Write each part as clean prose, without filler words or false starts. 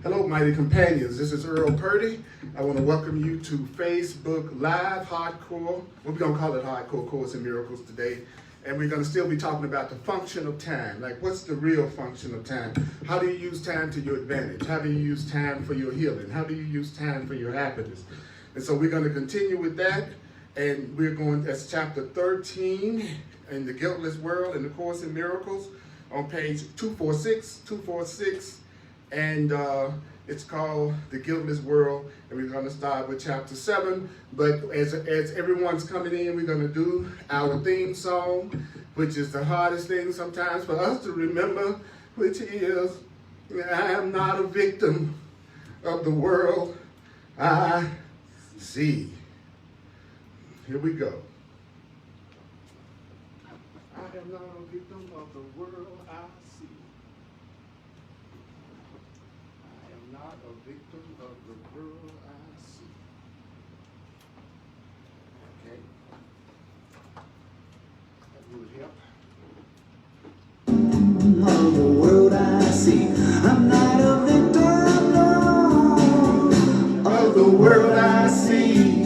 Hello, mighty companions. This is Earl Purdy. I want to welcome you to Facebook Live Hardcore. We're going to call it Hardcore Course in Miracles today. And we're going to still be talking about the function of time. Like, what's the real function of time? How do you use time to your advantage? How do you use time for your healing? How do you use time for your happiness? And so we're going to continue with that. And we're going, that's chapter 13 in the Guiltless World in the Course in Miracles on page 246. And it's called The Guiltless World, and we're going to start with chapter 7. But as everyone's coming in, we're going to do our theme song, which is the hardest thing sometimes for us to remember, which is, I am not a victim of the world I see. Here we go. I am not a victim of the world I see. Not a victim of the world I see. Okay. That would help. Of the world I see. I'm not a victim, no, of the world I see.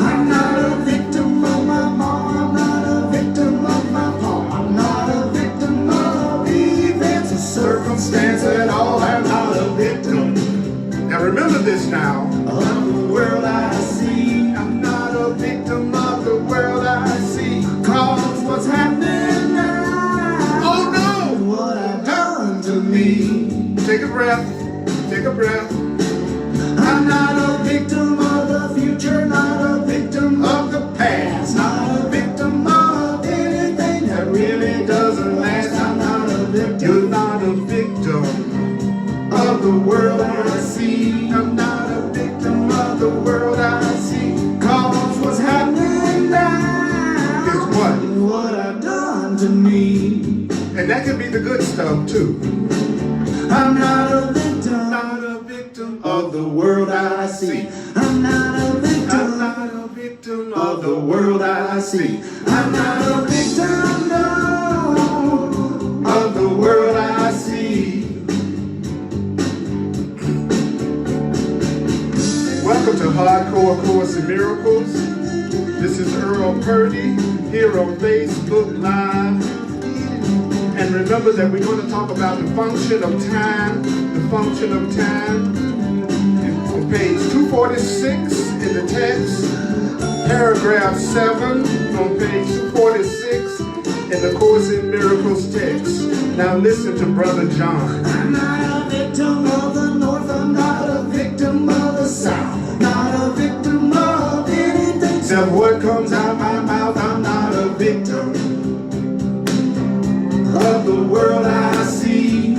I'm not a victim of my mom. I'm not a victim of my home. I'm not a victim of events or circumstance at all. I'm not a victim. Now remember this now. Of the world I see. I'm not a victim of the world I see. Cause what's happening now, Oh no! what I've done to me. Take a breath. Take a breath. I'm not a victim of the future, not a victim of the past, not a victim of anything that really doesn't last. I'm not a victim. You're not a victim Of the world I see. I'm not a victim of the world I see. Cause what's happening now is what? what I've done to me. And that could be the good stuff too. I'm not a victim Of the world I see. I'm not a victim I'm not a victim of the world I see. I'm not a victim, no, of the world I see. Welcome to Hardcore Course in Miracles. This is Earl Purdy here on Facebook Live. And remember that we're going to talk about the function of time, the function of time. On page 246 in the text, paragraph 7 on page 246 in the Course in Miracles text. Now listen to Brother John. I'm not a victim of the North. I'm not a victim of the South. Not a victim of anything. Except what comes out my mouth, I'm not a victim Of the world I see.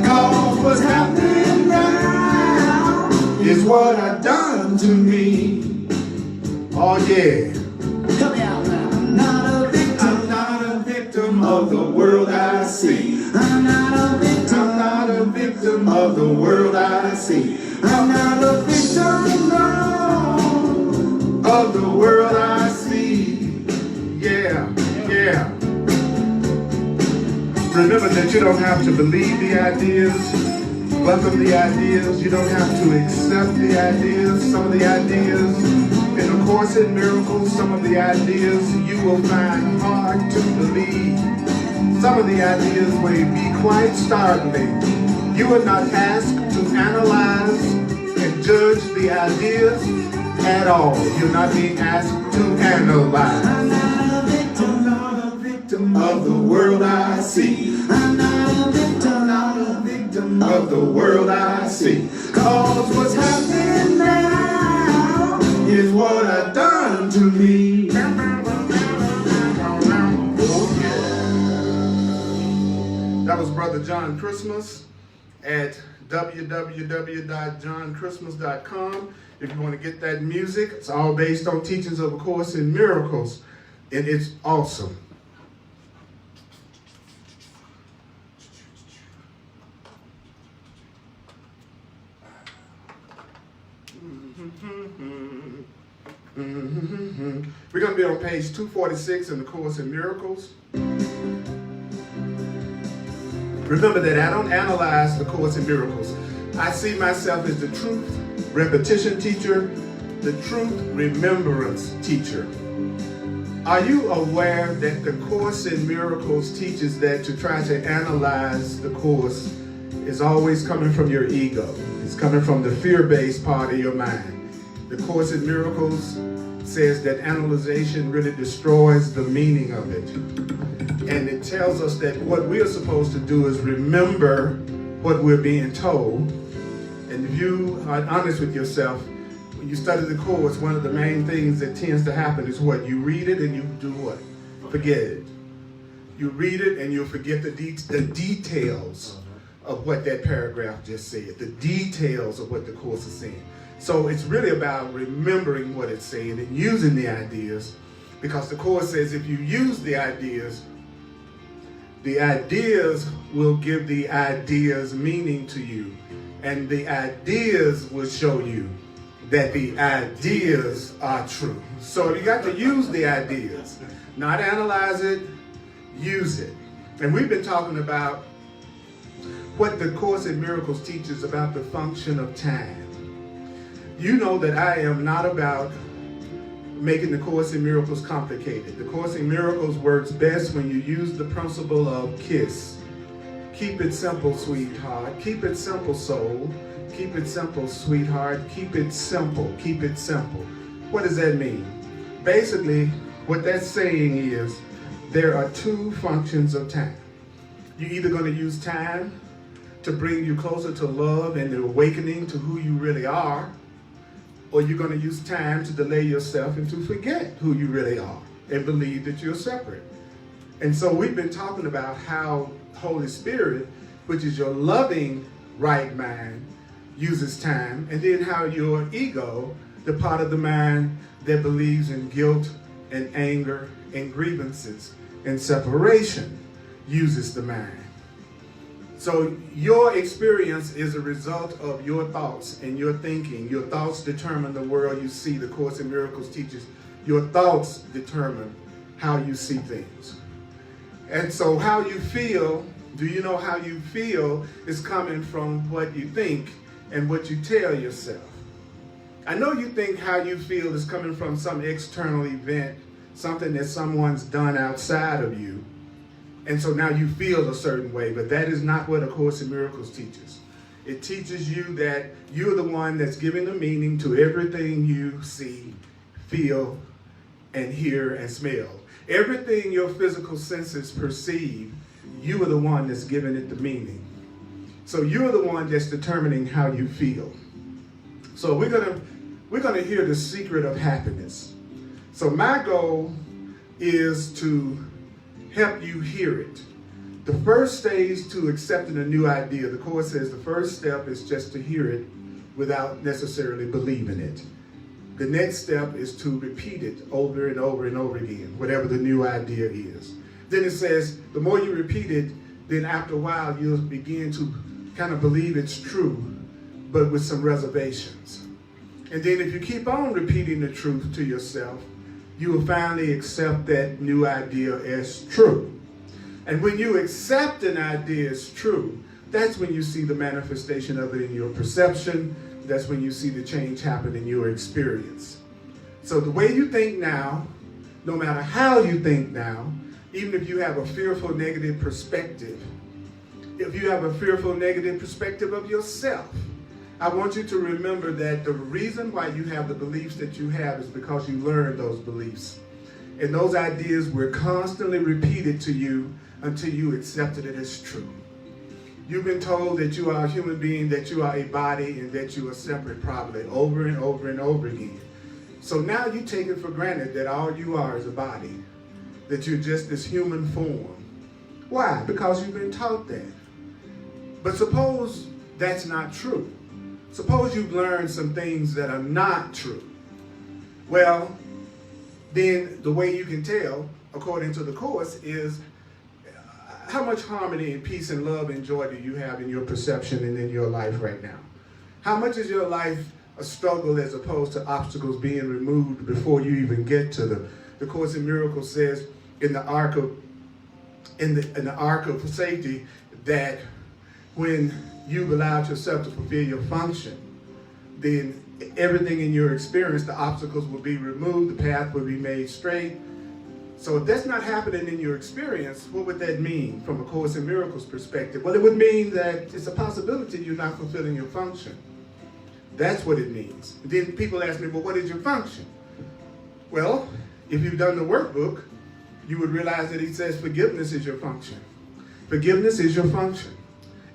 Cause what's happening now is what I've done to me. Oh yeah. Help me out now. I'm not a victim. I'm not a victim of the world I see. I'm not a victim. I'm not a victim of the world I see. I'm not a victim, no, Of the world I see. Yeah, yeah. Remember that you don't have to believe the ideas, welcome the ideas. You don't have to accept the ideas. Some of the ideas in the Course in Miracles, some of the ideas you will find hard to believe. Some of the ideas may be quite startling. You are not asked to analyze and judge the ideas at all. You're not being asked to analyze. I'm not a victim Of the world I see. I'm not a victim Of the world I see. Cause what's happening now Is what I've done to me. That was Brother John Christmas at www.johnchristmas.com. If you want to get that music, it's all based on teachings of A Course in Miracles, and it's awesome. We're going to be on page 246 in the Course in Miracles. Remember that I don't analyze the Course in Miracles. I see myself as the truth repetition teacher, the truth remembrance teacher. Are you aware that the Course in Miracles teaches that to try to analyze the Course is always coming from your ego? It's coming from the fear-based part of your mind. The Course in Miracles says that analyzation really destroys the meaning of it. And it tells us that what we're supposed to do is remember what we're being told. And if you are honest with yourself, when you study the Course, one of the main things that tends to happen is what? You read it and you do what? Forget it. You read it and you'll forget the details of what that paragraph just said, the details of what the Course is saying. So it's really about remembering what it's saying and using the ideas, because the Course says if you use the ideas will give the ideas meaning to you, and the ideas will show you that the ideas are true. So you got to use the ideas, not analyze it, use it. And we've been talking about what the Course in Miracles teaches about the function of time. You know that I am not about making the Course in Miracles complicated. The Course in Miracles works best when you use the principle of KISS. Keep it simple, sweetheart. Keep it simple, soul. Keep it simple, sweetheart. Keep it simple. Keep it simple. What does that mean? Basically, what that's saying is there are two functions of time. You're either going to use time to bring you closer to love and the awakening to who you really are, or you're going to use time to delay yourself and to forget who you really are and believe that you're separate. And so we've been talking about how Holy Spirit, which is your loving right mind, uses time, and then how your ego, the part of the mind that believes in guilt and anger and grievances and separation, uses the mind. So your experience is a result of your thoughts and your thinking. Your thoughts determine the world you see. The Course in Miracles teaches your thoughts determine how you see things. And so how you feel, do you know how you feel is coming from what you think and what you tell yourself. I know you think how you feel is coming from some external event, something that someone's done outside of you. And so now you feel a certain way, but that is not what A Course in Miracles teaches. It teaches you that you're the one that's giving the meaning to everything you see, feel, and hear and smell. Everything your physical senses perceive, you are the one that's giving it the meaning. So you're the one that's determining how you feel. So we're gonna hear the secret of happiness. So my goal is to help you hear it. The first stage to accepting a new idea, the Course says the first step is just to hear it without necessarily believing it. The next step is to repeat it over and over and over again, whatever the new idea is. Then it says the more you repeat it, then after a while you'll begin to kind of believe it's true, but with some reservations. And then if you keep on repeating the truth to yourself, you will finally accept that new idea as true. And when you accept an idea as true, that's when you see the manifestation of it in your perception. That's when you see the change happen in your experience. So the way you think now, no matter how you think now, even if you have a fearful negative perspective, if you have a fearful negative perspective of yourself, I want you to remember that the reason why you have the beliefs that you have is because you learned those beliefs. And those ideas were constantly repeated to you until you accepted it as true. You've been told that you are a human being, that you are a body, and that you are separate probably over and over and over again. So now you take it for granted that all you are is a body, that you're just this human form. Why? Because you've been taught that. But suppose that's not true. Suppose you've learned some things that are not true. Well, then the way you can tell, according to the Course, is how much harmony and peace and love and joy do you have in your perception and in your life right now? How much is your life a struggle as opposed to obstacles being removed before you even get to them? The Course in Miracles says in the ark of safety, that when you've allowed yourself to fulfill your function, then everything in your experience, the obstacles will be removed, the path will be made straight. So if that's not happening in your experience, what would that mean from a Course in Miracles perspective? Well, it would mean that it's a possibility you're not fulfilling your function. That's what it means. Then people ask me, well, what is your function? Well, if you've done the workbook, you would realize that he says forgiveness is your function. Forgiveness is your function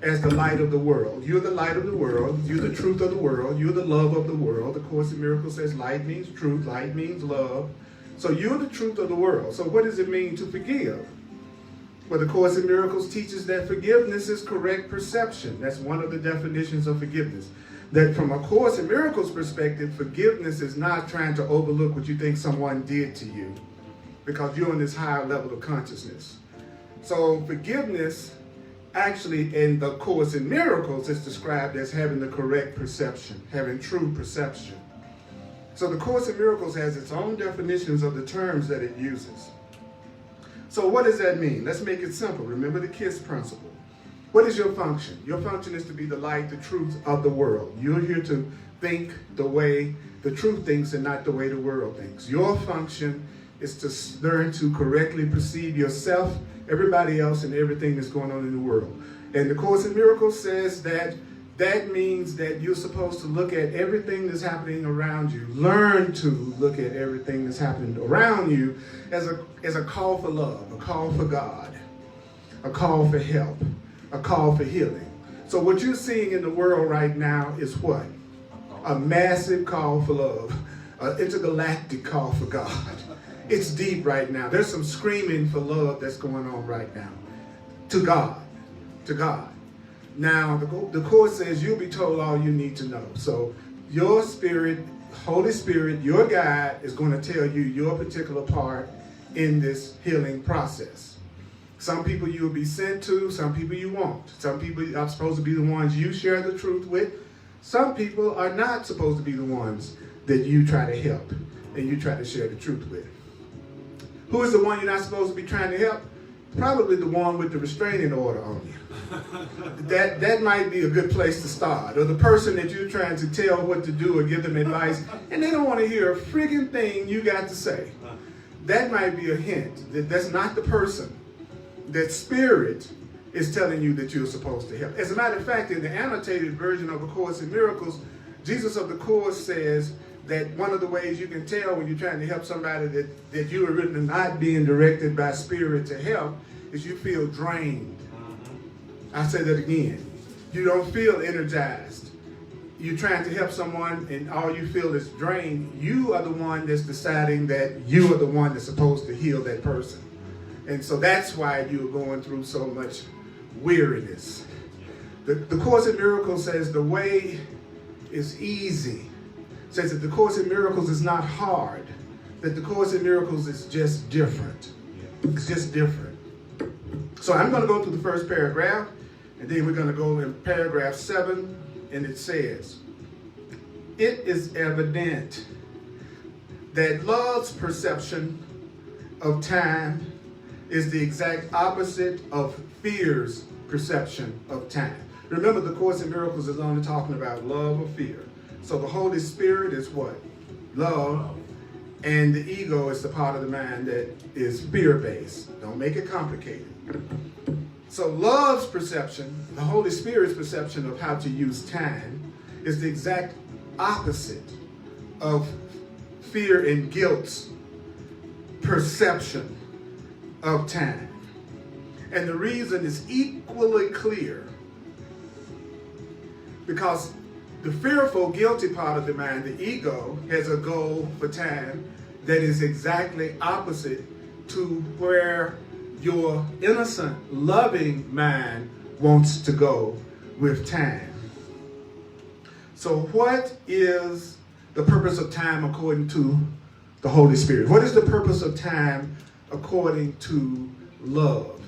as the light of the world. You're the light of the world. You're the truth of the world. You're the love of the world. The Course in Miracles says light means truth. Light means love. So you're the truth of the world. So what does it mean to forgive? Well, the Course in Miracles teaches that forgiveness is correct perception. That's one of the definitions of forgiveness. That from a Course in Miracles perspective, forgiveness is not trying to overlook what you think someone did to you, because you're on this higher level of consciousness. So forgiveness, actually in the Course in Miracles, is described as having the correct perception, having true perception. So the Course in Miracles has its own definitions of the terms that it uses. So what does that mean? Let's make it simple. Remember the KISS principle. What is your function? Your function is to be the light, the truth of the world. You're here to think the way the truth thinks and not the way the world thinks. Your function is to learn to correctly perceive yourself, everybody else, and everything that's going on in the world. And the Course in Miracles says that means that you're supposed to look at everything that's happening around you. Learn to look at everything that's happening around you as a call for love, a call for God, a call for help, a call for healing. So what you're seeing in the world right now is what? A massive call for love, an intergalactic call for God. It's deep right now. There's some screaming for love that's going on right now. To God. To God. Now, the Course says you'll be told all you need to know. So your spirit, Holy Spirit, your guide is going to tell you your particular part in this healing process. Some people you will be sent to, some people you won't. Some people are supposed to be the ones you share the truth with. Some people are not supposed to be the ones that you try to help and you try to share the truth with. Who is the one you're not supposed to be trying to help? Probably the one with the restraining order on you. That might be a good place to start. Or the person that you're trying to tell what to do or give them advice, and they don't want to hear a friggin' thing you got to say. That might be a hint that that's not the person that Spirit is telling you that you're supposed to help. As a matter of fact, in the annotated version of A Course in Miracles, Jesus of the Course says that one of the ways you can tell when you're trying to help somebody that you are really not being directed by Spirit to help is you feel drained. I say that again. You don't feel energized. You're trying to help someone and all you feel is drained. You are the one that's deciding that you are the one that's supposed to heal that person. And so that's why you're going through so much weariness. The Course in Miracles says the way is easy. It says that the Course in Miracles is not hard. That the Course in Miracles is just different. It's just different. So I'm going to go through the first paragraph, and then we're going to go in paragraph 7, and it says, it is evident that love's perception of time is the exact opposite of fear's perception of time. Remember, the Course in Miracles is only talking about love or fear. So the Holy Spirit is what? Love. And the ego is the part of the mind that is fear-based. Don't make it complicated. So love's perception, the Holy Spirit's perception of how to use time, is the exact opposite of fear and guilt's perception of time. And the reason is equally clear. Because the fearful, guilty part of the mind, the ego, has a goal for time that is exactly opposite to where your innocent, loving mind wants to go with time. So what is the purpose of time according to the Holy Spirit? What is the purpose of time according to love?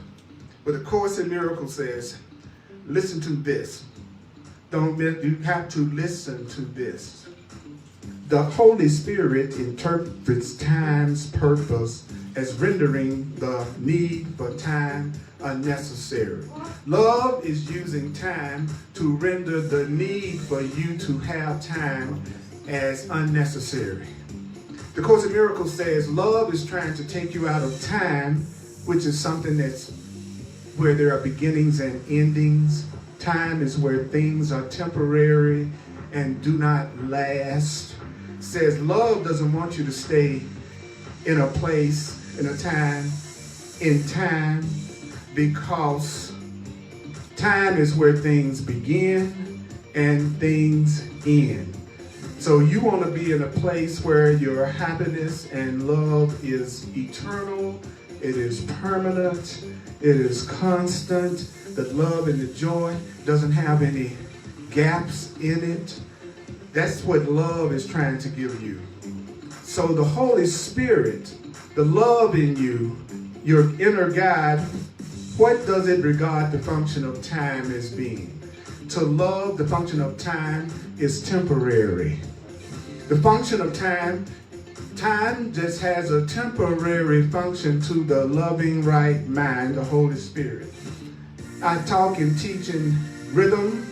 Well, the Course in Miracles says, listen to this. You have to listen to this. The Holy Spirit interprets time's purpose as rendering the need for time unnecessary. Love is using time to render the need for you to have time as unnecessary. The Course in Miracles says love is trying to take you out of time, which is something that's where there are beginnings and endings. Time is where things are temporary and do not last. It says love doesn't want you to stay in a place, in a time, in time, because time is where things begin and things end. So you want to be in a place where your happiness and love is eternal, it is permanent, it is constant. The love and the joy doesn't have any gaps in it. That's what love is trying to give you. So the Holy Spirit, the love in you, your inner guide, what does it regard the function of time as being? To love, the function of time is temporary. The function of time just has a temporary function to the loving right mind, the Holy Spirit. I talk and teach in rhythm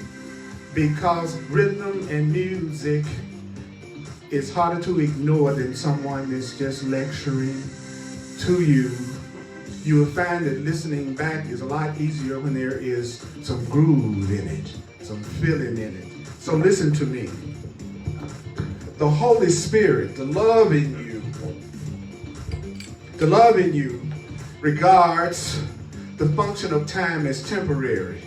because rhythm and music is harder to ignore than someone that's just lecturing to you. You will find that listening back is a lot easier when there is some groove in it, some feeling in it. So listen to me. The Holy Spirit, the love in you regards the function of time as temporary.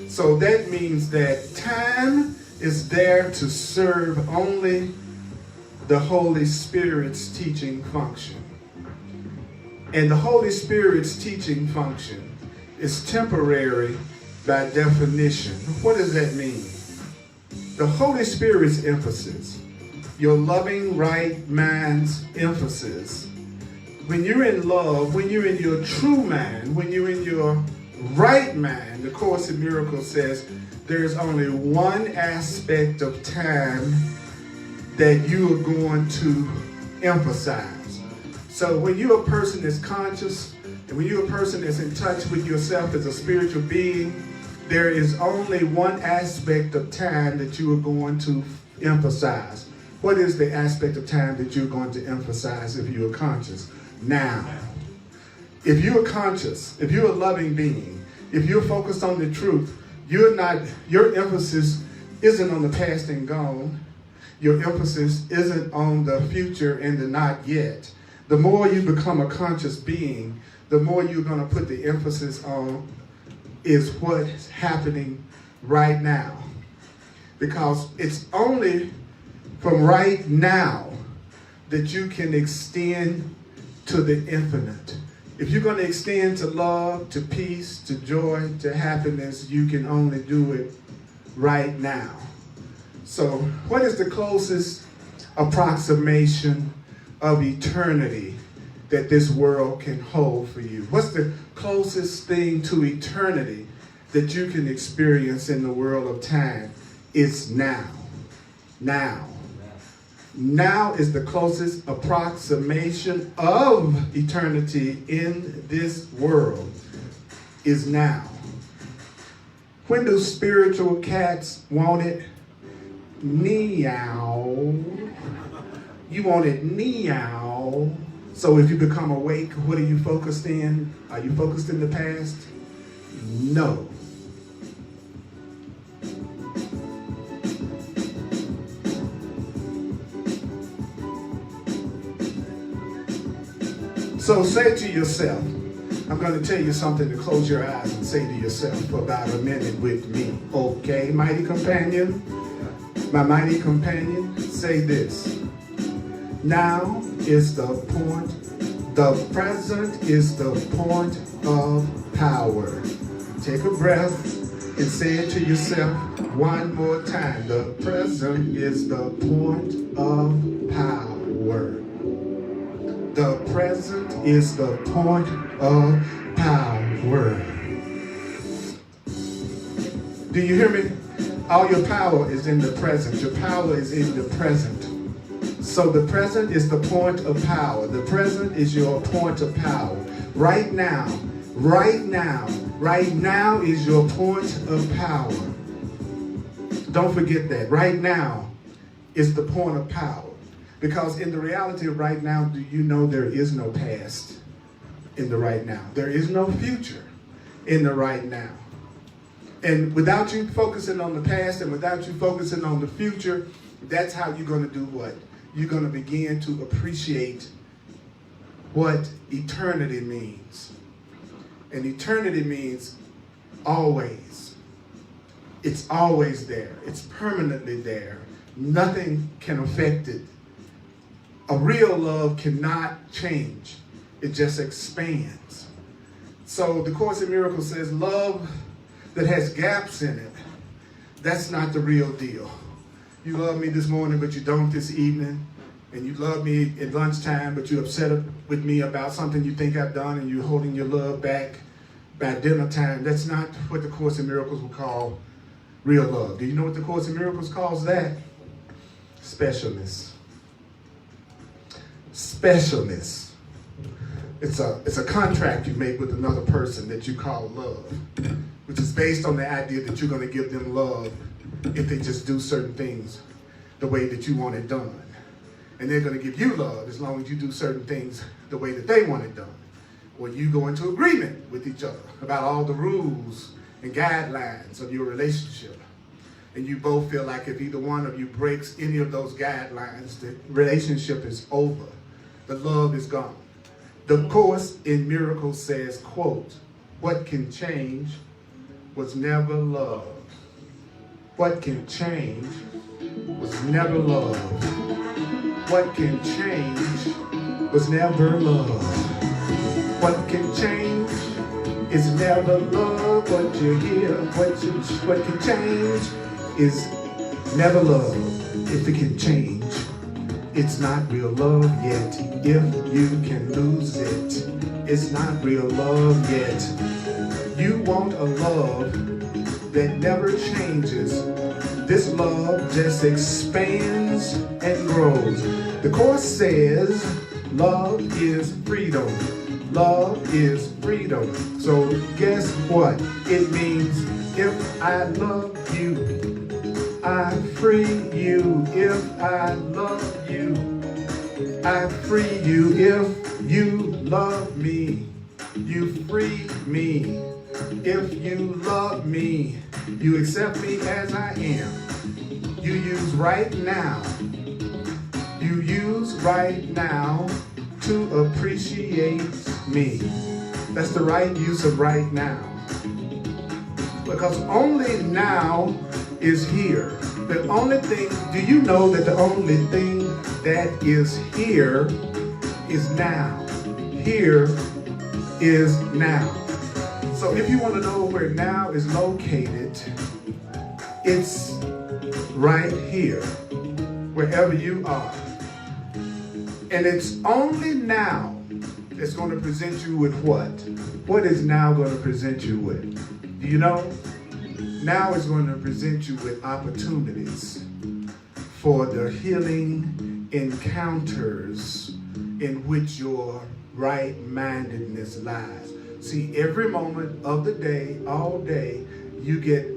So that means that time is there to serve only the Holy Spirit's teaching function. And the Holy Spirit's teaching function is temporary by definition. What does that mean? The Holy Spirit's emphasis, your loving right mind's emphasis, when you're in love, when you're in your true mind, when you're in your right mind, the Course in Miracles says there's only one aspect of time that you are going to emphasize. So when you're a person that's conscious, and when you're a person that's in touch with yourself as a spiritual being, there is only one aspect of time that you are going to emphasize. What is the aspect of time that you're going to emphasize if you are conscious? Now. If you are conscious, if you're a loving being, if you're focused on the truth, your emphasis isn't on the past and gone. Your emphasis isn't on the future and the not yet. The more you become a conscious being, the more you're going to put the emphasis on is what's happening right now. Because it's only from right now that you can extend to the infinite. If you're going to extend to love, to peace, to joy, to happiness, you can only do it right now. So what is the closest approximation of eternity that this world can hold for you? What's the closest thing to eternity that you can experience in the world of time? It's now. Now. Now is the closest approximation of eternity in this world is now. When do spiritual cats want it? Meow. You want it meow. So if you become awake, what are you focused in? Are you focused in the past? No. So say to yourself, I'm going to tell you something to close your eyes and say to yourself for about a minute with me. Okay, mighty companion? My mighty companion, say this. Now is the point, the present is the point of power. Take a breath and say it to yourself one more time. The present is the point of power. The present is the point of power. Do you hear me? All your power is in the present. Your power is in the present. So the present is the point of power. The present is your point of power. Right now, right now, right now is your point of power. Don't forget that. Right now is the point of power. Because in the reality of right now, do you know there is no past in the right now? There is no future in the right now. And without you focusing on the past and without you focusing on the future, that's how you're going to do what? You're going to begin to appreciate what eternity means. And eternity means always. It's always there. It's permanently there. Nothing can affect it. A real love cannot change. It just expands. So the Course in Miracles says love that has gaps in it, that's not the real deal. You love me this morning, but you don't this evening. And you love me at lunchtime, but you're upset with me about something you think I've done, and you're holding your love back by dinner time. That's not what the Course in Miracles will call real love. Do you know what the Course in Miracles calls that? Specialness. Specialness. It's a contract you make with another person that you call love, which is based on the idea that you're going to give them love if they just do certain things the way that you want it done. And they're going to give you love as long as you do certain things the way that they want it done. Or you go into agreement with each other about all the rules and guidelines of your relationship. And you both feel like if either one of you breaks any of those guidelines, the relationship is over. The love is gone. The Course in Miracles says, quote, "What can change was never love. What can change was never love. What can change was never love. What can change is never love. What you hear, what can change is never love. If it can change, it's not real love yet. If you can lose it, it's not real love yet. You want a love that never changes. This love just expands and grows. The Course says love is freedom. Love is freedom. So guess what? It means if I love you, I free you. If I love you, I free you. If you love me, you free me. If you love me, you accept me as I am. You use right now. You use right now to appreciate me. That's the right use of right now. Because only now is here. The only thing, do you know that the only thing that is here is now? Here is now. So if you want to know where now is located, it's right here, wherever you are. And it's only now that's going to present you with what? What is now going to present you with? Do you know? Now is going to present you with opportunities for the healing encounters in which your right-mindedness lies. See, every moment of the day, all day, you get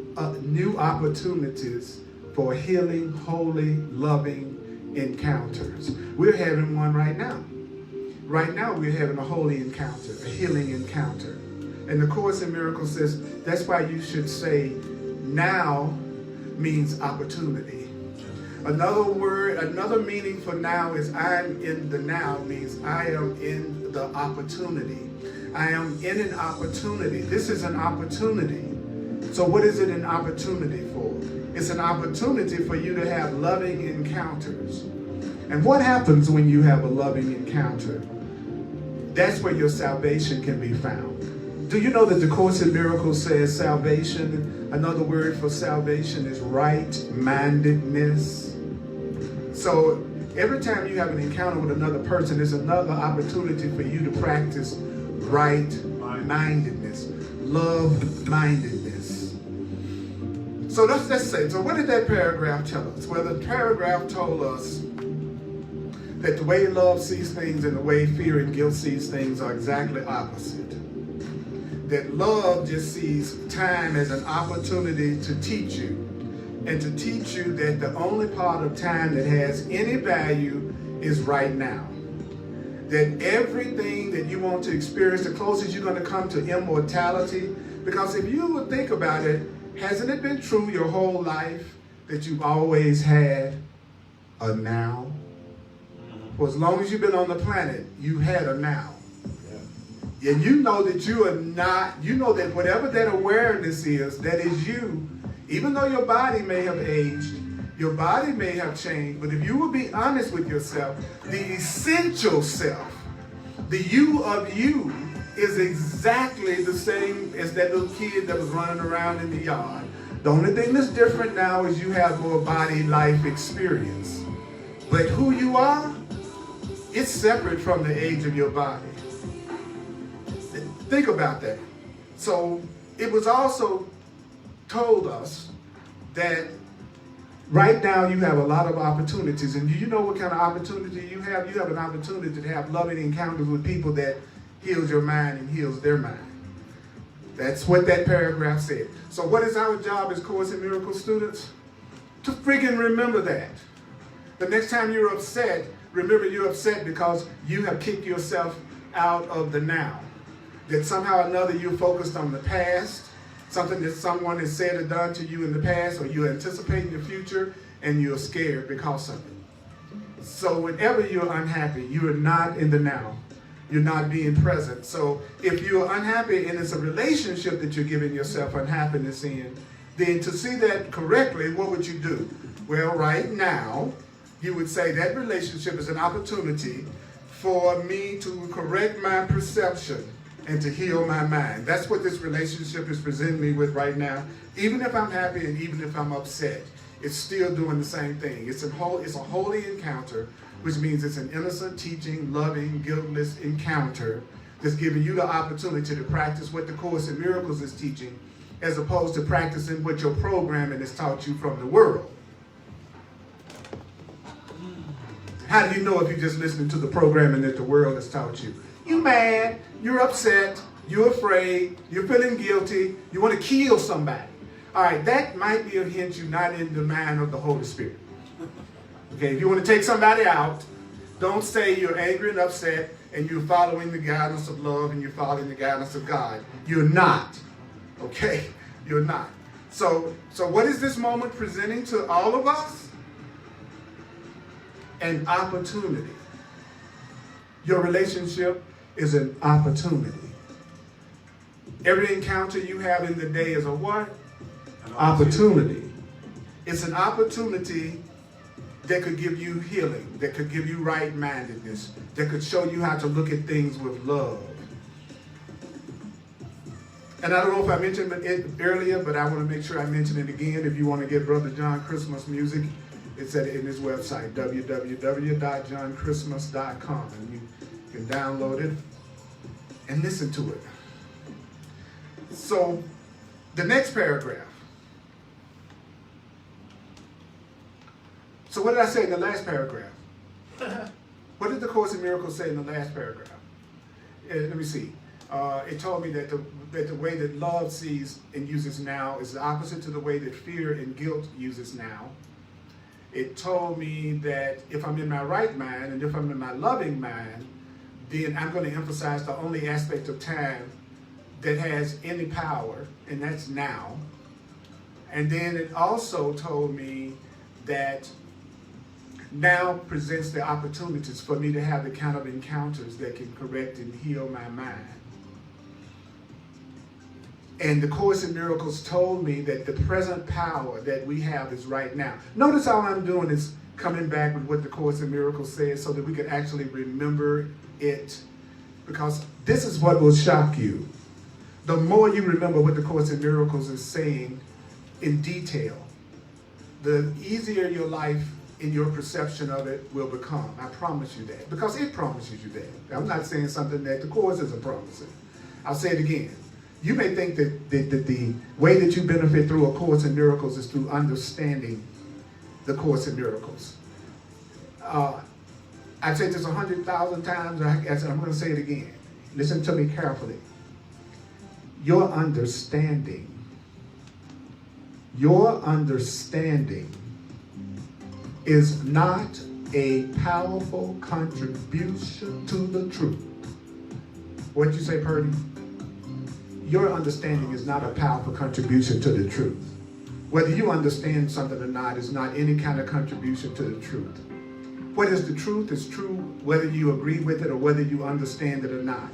new opportunities for healing, holy, loving encounters. We're having one right now. Right now, we're having a holy encounter, a healing encounter. And the Course in Miracles says that's why you should say now means opportunity. Another word, another meaning for now is I'm in the now means I am in the opportunity. I am in an opportunity. This is an opportunity. So what is it an opportunity for? It's an opportunity for you to have loving encounters. And what happens when you have a loving encounter? That's where your salvation can be found. Do you know that the Course in Miracles says salvation, another word for salvation is right-mindedness? So every time you have an encounter with another person, there's another opportunity for you to practice right-mindedness, love-mindedness. So let's say, so what did that paragraph tell us? Well, the paragraph told us that the way love sees things and the way fear and guilt sees things are exactly opposite. That love just sees time as an opportunity to teach you, and to teach you that the only part of time that has any value is right now. That everything that you want to experience, the closest you're going to come to immortality, because if you would think about it, hasn't it been true your whole life that you've always had a now? For as long as you've been on the planet, you had a now. Yeah. And you know that you are not, you know that whatever that awareness is, that is you. Even though your body may have aged, your body may have changed, but if you will be honest with yourself, the essential self, the you of you, is exactly the same as that little kid that was running around in the yard. The only thing that's different now is you have more body life experience. But who you are, it's separate from the age of your body. Think about that. So it was also told us that right now you have a lot of opportunities, and do you know what kind of opportunity you have? You have an opportunity to have loving encounters with people that heals your mind and heals their mind. That's what that paragraph said. So what is our job as Course in Miracles students? To friggin' remember that. The next time you're upset, remember you're upset because you have kicked yourself out of the now. That somehow or another you're focused on the past, something that someone has said or done to you in the past, or you're anticipating the future and you're scared because of it. So whenever you're unhappy, you are not in the now. You're not being present. So if you're unhappy and it's a relationship that you're giving yourself unhappiness in, then to see that correctly, what would you do? Well, right now, you would say that relationship is an opportunity for me to correct my perception and to heal my mind. That's what this relationship is presenting me with right now. Even if I'm happy and even if I'm upset, it's still doing the same thing. It's a holy encounter, which means it's an innocent, teaching, loving, guiltless encounter that's giving you the opportunity to practice what the Course in Miracles is teaching, as opposed to practicing what your programming has taught you from the world. How do you know if you're just listening to the programming that the world has taught you? You're mad, you're upset, you're afraid, you're feeling guilty, you want to kill somebody. All right, that might be a hint you're not in the mind of the Holy Spirit. Okay, if you want to take somebody out, don't say you're angry and upset and you're following the guidance of love and you're following the guidance of God. You're not. Okay, you're not. So what is this moment presenting to all of us? An opportunity. Your relationship is an opportunity. Every encounter you have in the day is a what? An opportunity. It's an opportunity that could give you healing, that could give you right-mindedness, that could show you how to look at things with love. And I don't know if I mentioned it earlier, but I want to make sure I mention it again. If you want to get Brother John Christmas music, it's in his website, www.johnchristmas.com, and you can download it and listen to it. So, the next paragraph. So what did I say in the last paragraph? What did the Course in Miracles say in the last paragraph? Let me see. It told me that the way that love sees and uses now is the opposite to the way that fear and guilt uses now. It told me that if I'm in my right mind and if I'm in my loving mind, then I'm going to emphasize the only aspect of time that has any power, and that's now. And then it also told me that now presents the opportunities for me to have the kind of encounters that can correct and heal my mind. And the Course in Miracles told me that the present power that we have is right now. Notice all I'm doing is coming back with what the Course in Miracles says so that we can actually remember it. Because this is what will shock you. The more you remember what the Course in Miracles is saying in detail, the easier your life in your perception of it will become. I promise you that. Because it promises you that. I'm not saying something that the Course isn't promising. I'll say it again. You may think that the way that you benefit through A Course in Miracles is through understanding the Course in Miracles. I've said this 100,000 times, I'm going to say it again. Listen to me carefully. Your understanding is not a powerful contribution to the truth. What'd you say, Purdy? Your understanding is not a powerful contribution to the truth. Whether you understand something or not is not any kind of contribution to the truth. What is the truth is true whether you agree with it or whether you understand it or not.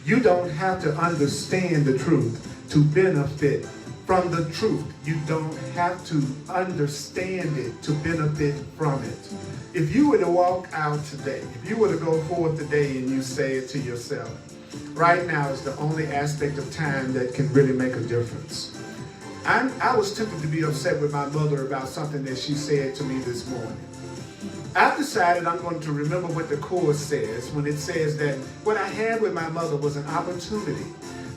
You don't have to understand the truth to benefit from the truth. You don't have to understand it to benefit from it. If you were to walk out today, if you were to go forth today and you say it to yourself, right now is the only aspect of time that can really make a difference. I was tempted to be upset with my mother about something that she said to me this morning. I've decided I'm going to remember what the Course says when it says that what I had with my mother was an opportunity,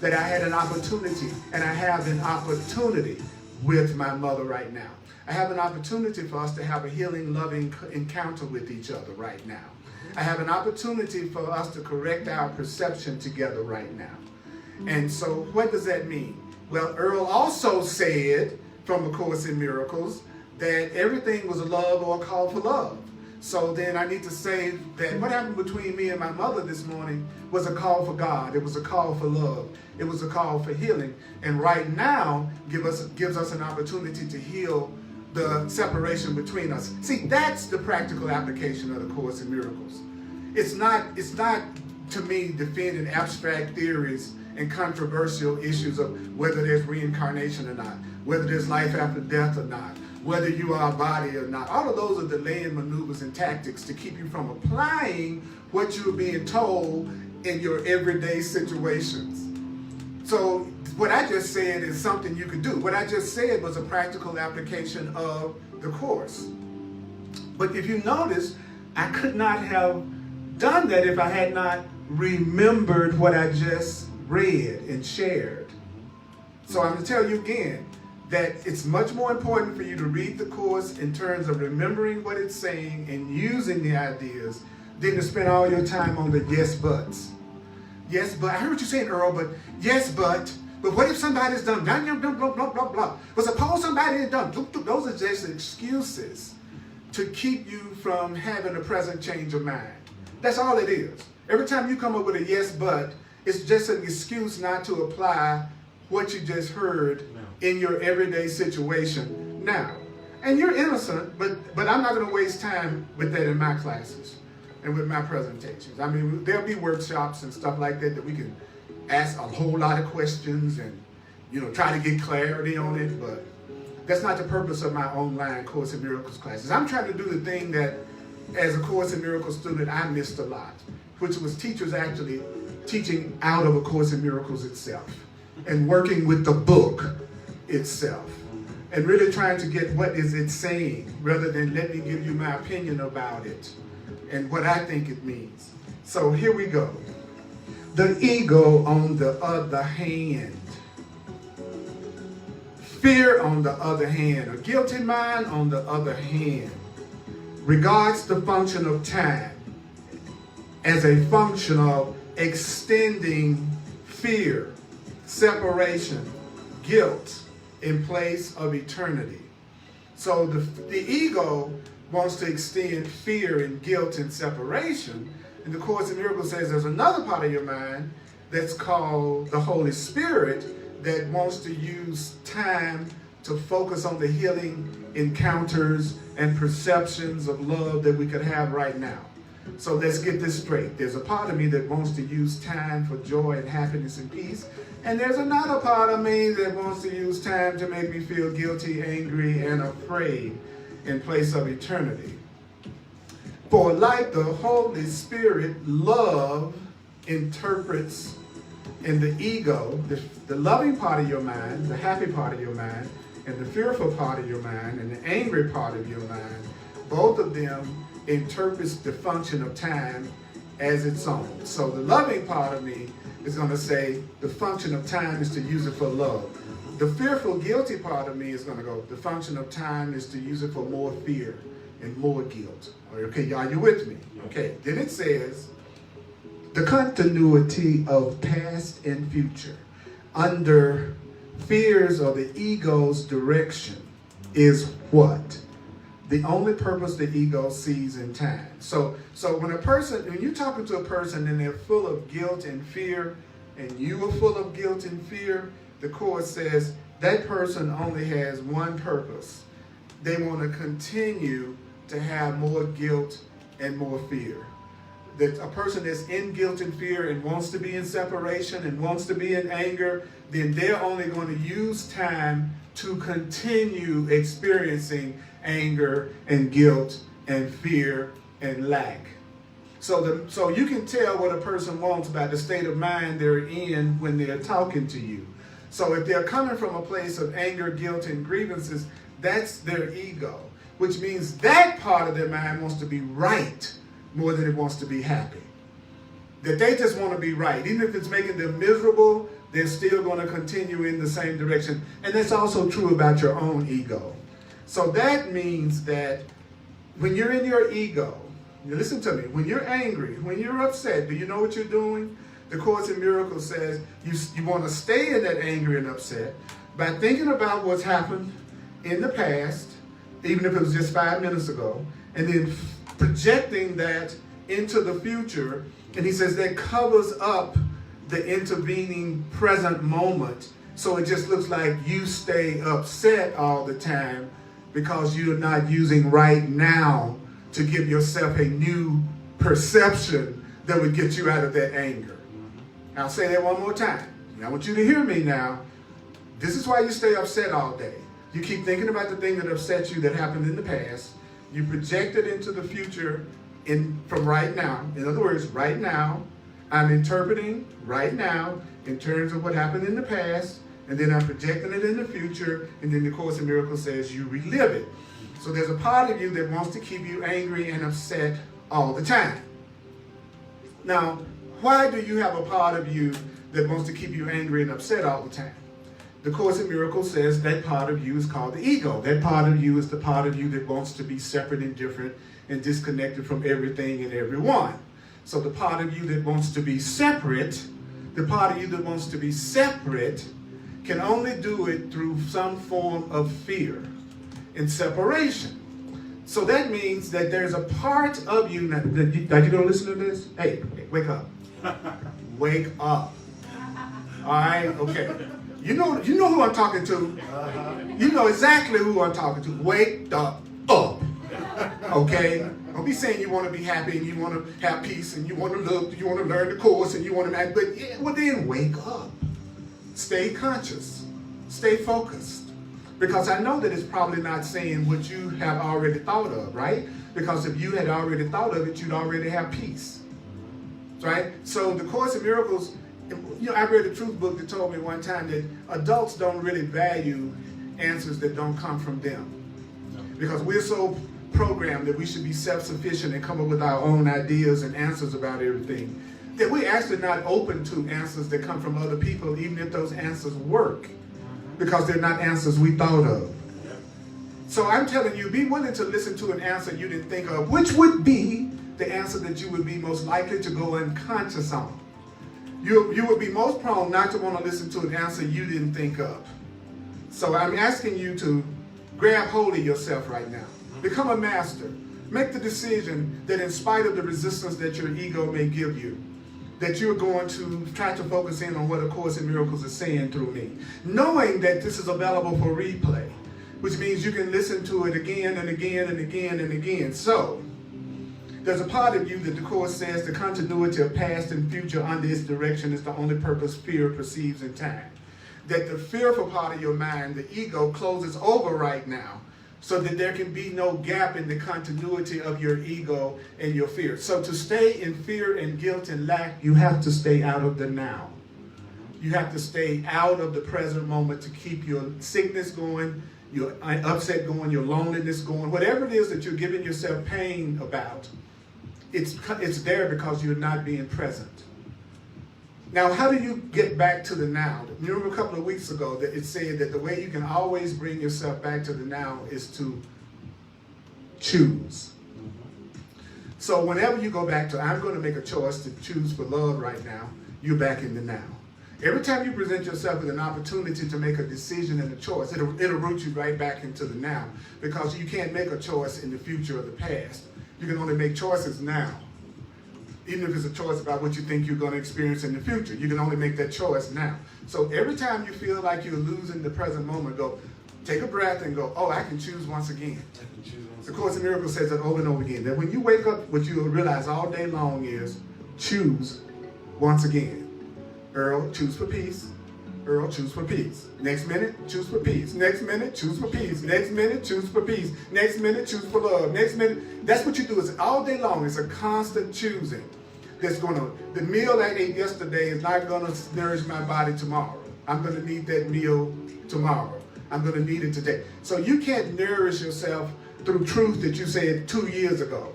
that I had an opportunity, and I have an opportunity with my mother right now. I have an opportunity for us to have a healing, loving encounter with each other right now. I have an opportunity for us to correct our perception together right now. And so what does that mean? Well, Earl also said from A Course in Miracles that everything was a love or a call for love. So then I need to say that what happened between me and my mother this morning was a call for God. It was a call for love. It was a call for healing. And right now gives us an opportunity to heal the separation between us. See, that's the practical application of the Course in Miracles. It's not to me defending abstract theories and controversial issues of whether there's reincarnation or not, whether there's life after death or not, whether you are a body or not. All of those are delaying maneuvers and tactics to keep you from applying what you're being told in your everyday situations. So what I just said is something you could do. What I just said was a practical application of the Course. But if you notice, I could not have done that if I had not remembered what I just read and shared. So I'm going to tell you again that it's much more important for you to read the Course in terms of remembering what it's saying and using the ideas than to spend all your time on the yes buts. Yes, but I heard what you're saying, Earl, but yes, but what if somebody's done blah, blah, blah, blah, blah, blah. But suppose somebody has done, those are just excuses to keep you from having a present change of mind. That's all it is. Every time you come up with a yes, but, it's just an excuse not to apply what you just heard in your everyday situation now. And you're innocent, but I'm not going to waste time with that in my classes and with my presentations. I mean, there'll be workshops and stuff like that we can ask a whole lot of questions and, try to get clarity on it, but that's not the purpose of my online Course in Miracles classes. I'm trying to do the thing that, as a Course in Miracles student, I missed a lot, which was teachers actually teaching out of A Course in Miracles itself and working with the book itself and really trying to get what is it saying rather than let me give you my opinion about it and what I think it means. So here we go. The ego on the other hand. Fear on the other hand. A guilty mind on the other hand regards the function of time as a function of extending fear, separation, guilt in place of eternity. So the ego wants to extend fear and guilt and separation. And the Course in Miracles says there's another part of your mind that's called the Holy Spirit that wants to use time to focus on the healing encounters and perceptions of love that we could have right now. So let's get this straight. There's a part of me that wants to use time for joy and happiness and peace. And there's another part of me that wants to use time to make me feel guilty, angry, and afraid in place of eternity. For like the Holy Spirit, love interprets in the ego, the loving part of your mind, the happy part of your mind, and the fearful part of your mind, and the angry part of your mind, both of them interprets the function of time as its own. So the loving part of me is going to say the function of time is to use it for love. The fearful, guilty part of me is going to go, the function of time is to use it for more fear and more guilt. Okay, are you with me? Okay, then it says, the continuity of past and future under fears or the ego's direction is what? The only purpose the ego sees in time. So when you're talking to a person and they're full of guilt and fear, and you are full of guilt and fear, the Course says that person only has one purpose. They want to continue to have more guilt and more fear. That a person that's in guilt and fear and wants to be in separation and wants to be in anger, then they're only going to use time to continue experiencing anger and guilt and fear and lack. So you can tell what a person wants by the state of mind they're in when they're talking to you. So if they're coming from a place of anger, guilt, and grievances, that's their ego, which means that part of their mind wants to be right more than it wants to be happy. That they just want to be right. Even if it's making them miserable, they're still going to continue in the same direction. And that's also true about your own ego. So that means that when you're in your ego, listen to me, when you're angry, when you're upset, do you know what you're doing? The Course in Miracles says you want to stay in that anger and upset by thinking about what's happened in the past, even if it was just 5 minutes ago, and then projecting that into the future. And he says that covers up the intervening present moment, so it just looks like you stay upset all the time because you're not using right now to give yourself a new perception that would get you out of that anger. I'll say that one more time. I want you to hear me now. This is why you stay upset all day. You keep thinking about the thing that upset you that happened in the past. You project it into the future from right now. In other words, right now, I'm interpreting right now in terms of what happened in the past, and then I'm projecting it in the future, and then the Course in Miracles says you relive it. So there's a part of you that wants to keep you angry and upset all the time. Now, why do you have a part of you that wants to keep you angry and upset all the time? The Course in Miracles says that part of you is called the ego. That part of you is the part of you that wants to be separate and different and disconnected from everything and everyone. So the part of you that wants to be separate, can only do it through some form of fear and separation. So that means that there's a part of you now, that you don't listen to this? Hey, wake up. Wake up. All right, okay. You know who I'm talking to. You know exactly who I'm talking to. Wake up. Okay? Don't be saying you want to be happy and you want to have peace and you want to learn the Course and you want to act, but yeah, well then wake up. Stay conscious. Stay focused. Because I know that it's probably not saying what you have already thought of, right? Because if you had already thought of it, you'd already have peace. Right? So the Course in Miracles, I read a truth book that told me one time that adults don't really value answers that don't come from them. Because we're so programmed that we should be self-sufficient and come up with our own ideas and answers about everything, that we're actually not open to answers that come from other people, even if those answers work, because they're not answers we thought of. So I'm telling you, be willing to listen to an answer you didn't think of, which would be the answer that you would be most likely to go unconscious on. You would be most prone not to want to listen to an answer you didn't think of. So I'm asking you to grab hold of yourself right now. Become a master. Make the decision that in spite of the resistance that your ego may give you, that you're going to try to focus in on what A Course in Miracles is saying through me. Knowing that this is available for replay, which means you can listen to it again and again and again and again. So, there's a part of you that the Course says the continuity of past and future under its direction is the only purpose fear perceives in time. That the fearful part of your mind, the ego, closes over right now so that there can be no gap in the continuity of your ego and your fear. So to stay in fear and guilt and lack, you have to stay out of the now. You have to stay out of the present moment to keep your sickness going, your upset going, your loneliness going, whatever it is that you're giving yourself pain about. It's there because you're not being present. Now, how do you get back to the now? You remember a couple of weeks ago that it said that the way you can always bring yourself back to the now is to choose. So whenever you go back to, I'm going to make a choice to choose for love right now, you're back in the now. Every time you present yourself with an opportunity to make a decision and a choice, it'll root you right back into the now, because you can't make a choice in the future or the past. You can only make choices now. Even if it's a choice about what you think you're going to experience in the future, you can only make that choice now. So every time you feel like you're losing the present moment, go, take a breath and go, oh, I can choose once again. The Course in Miracles says that over and over again, that when you wake up, what you'll realize all day long is choose once again. Earl, choose for peace. Earl, choose for peace. Next minute, choose for peace. Next minute, choose for peace. Next minute, choose for peace. Next minute, choose for love. Next minute, that's what you do. It's all day long. It's a constant choosing. The meal I ate yesterday is not going to nourish my body tomorrow. I'm going to need that meal tomorrow. I'm going to need it today. So you can't nourish yourself through truth that you said 2 years ago.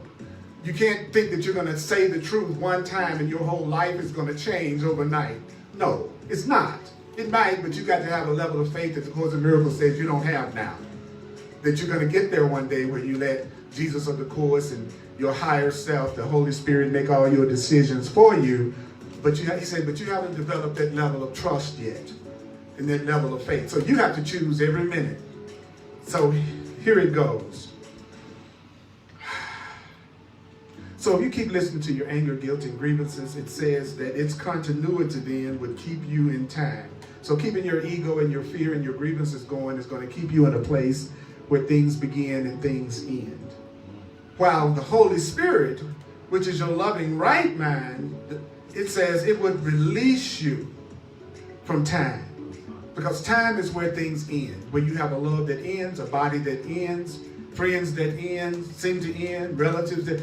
You can't think that you're going to say the truth one time and your whole life is going to change overnight. No, it's not. It might, but you got to have a level of faith that the Course in Miracles says you don't have now. That you're going to get there one day where you let Jesus of the Course and your higher self, the Holy Spirit, make all your decisions for you. But he said, but you haven't developed that level of trust yet and that level of faith. So you have to choose every minute. So here it goes. So if you keep listening to your anger, guilt, and grievances, it says that its continuity then would keep you in time. So keeping your ego and your fear and your grievances going is going to keep you in a place where things begin and things end. While the Holy Spirit, which is your loving right mind, it says it would release you from time. Because time is where things end, where you have a love that ends, a body that ends, friends that end, seem to end, relatives that...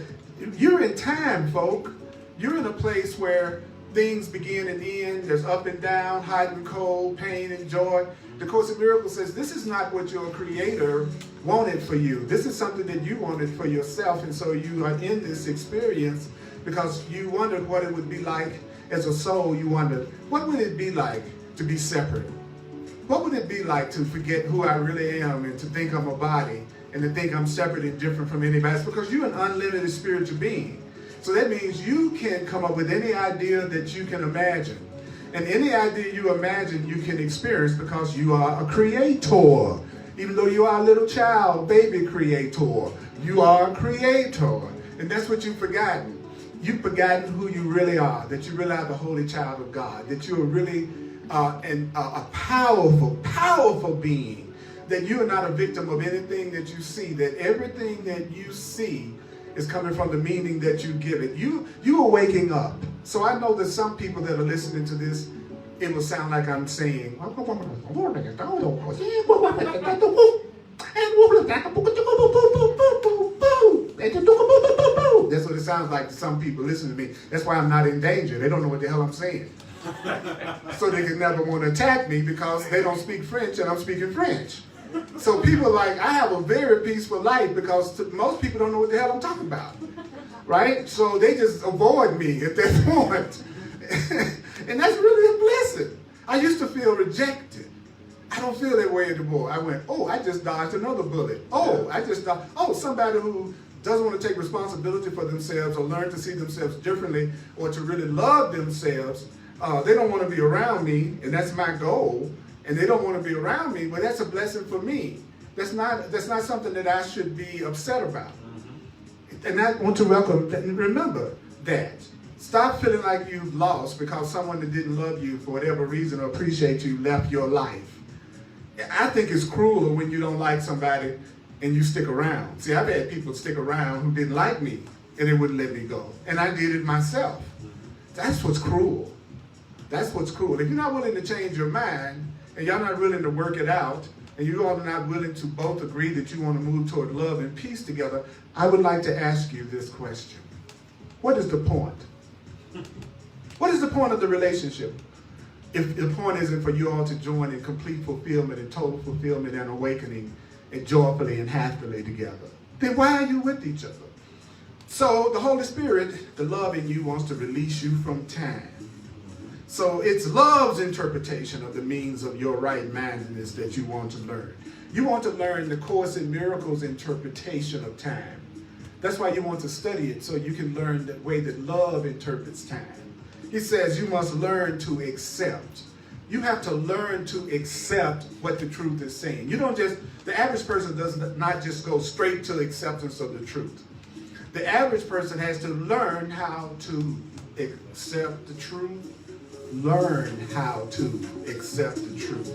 You're in time, folk. You're in a place where things begin and end. There's up and down, hot and cold, pain and joy. The Course in Miracles says this is not what your Creator wanted for you. This is something that you wanted for yourself. And so you are in this experience because you wondered what it would be like as a soul. You wondered, what would it be like to be separate? What would it be like to forget who I really am and to think I'm a body and to think I'm separate and different from anybody? It's because you're an unlimited spiritual being. So that means you can come up with any idea that you can imagine. And any idea you imagine, you can experience because you are a creator. Even though you are a little child, baby creator, you are a creator. And that's what you've forgotten. You've forgotten who you really are, that you really are the holy child of God, that you're really a powerful, powerful being, that you are not a victim of anything that you see, that everything that you see is coming from the meaning that you give it. You are waking up. So I know that some people that are listening to this, it will sound like I'm saying, that's what it sounds like to some people listening to me. That's why I'm not in danger. They don't know what the hell I'm saying. So they can never want to attack me because they don't speak French and I'm speaking French. So people are like, I have a very peaceful life because most people don't know what the hell I'm talking about. Right? So they just avoid me at that point. And that's really a blessing. I used to feel rejected. I don't feel that way anymore. I went, oh, I just dodged another bullet. Oh, I just dodged. Oh, somebody who doesn't want to take responsibility for themselves or learn to see themselves differently or to really love themselves. They don't want to be around me, and that's my goal. And they don't want to be around me, but that's a blessing for me. That's not something that I should be upset about. And I want to welcome, remember that. Stop feeling like you've lost because someone that didn't love you for whatever reason or appreciate you left your life. I think it's crueler when you don't like somebody and you stick around. See, I've had people stick around who didn't like me and they wouldn't let me go. And I did it myself. That's what's cruel. That's what's cruel. If you're not willing to change your mind and you're not willing to work it out and you all are not willing to both agree that you want to move toward love and peace together, I would like to ask you this question. What is the point? What is the point of the relationship if the point isn't for you all to join in complete fulfillment and total fulfillment and awakening and joyfully and happily together? Then why are you with each other? So the Holy Spirit, the love in you, wants to release you from time. So it's love's interpretation of the means of your right-mindedness that you want to learn. You want to learn the Course in Miracles interpretation of time. That's why you want to study it, so you can learn the way that love interprets time. He says you must learn to accept. You have to learn to accept what the truth is saying. You don't just, the average person does not just go straight to acceptance of the truth. The average person has to learn how to accept the truth. Learn how to accept the truth.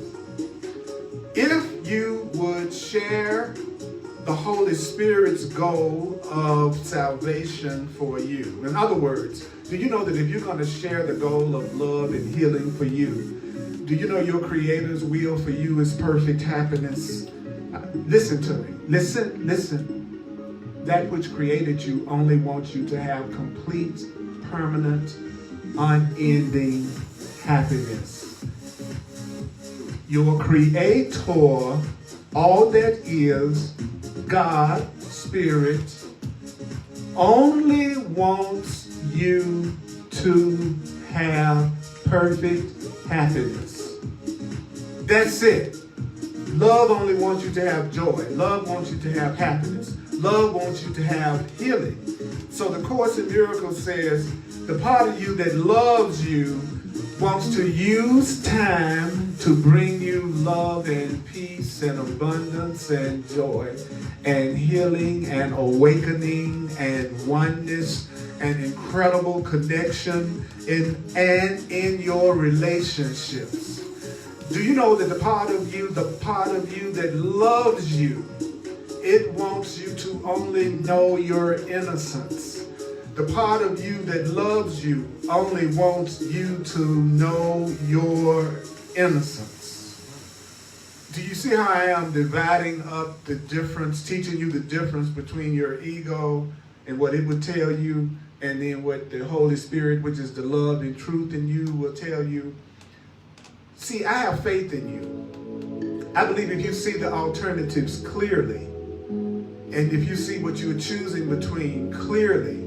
If you would share the Holy Spirit's goal of salvation for you. In other words, do you know that if you're going to share the goal of love and healing for you, do you know your Creator's will for you is perfect happiness? Listen to me. Listen. That which created you only wants you to have complete, permanent, unending happiness. Your Creator, all that is, God, Spirit, only wants you to have perfect happiness. That's it. Love only wants you to have joy. Love wants you to have happiness. Love wants you to have healing. So the Course in Miracles says the part of you that loves you wants to use time to bring you love and peace and abundance and joy and healing and awakening and oneness and incredible connection in your relationships. Do you know that the part of you that loves you, it wants you to only know your innocence. The part of you that loves you only wants you to know your innocence. Do you see how I am dividing up the difference, teaching you the difference between your ego and what it would tell you, and then what the Holy Spirit, which is the love and truth in you, will tell you? See, I have faith in you. I believe if you see the alternatives clearly, and if you see what you're choosing between clearly,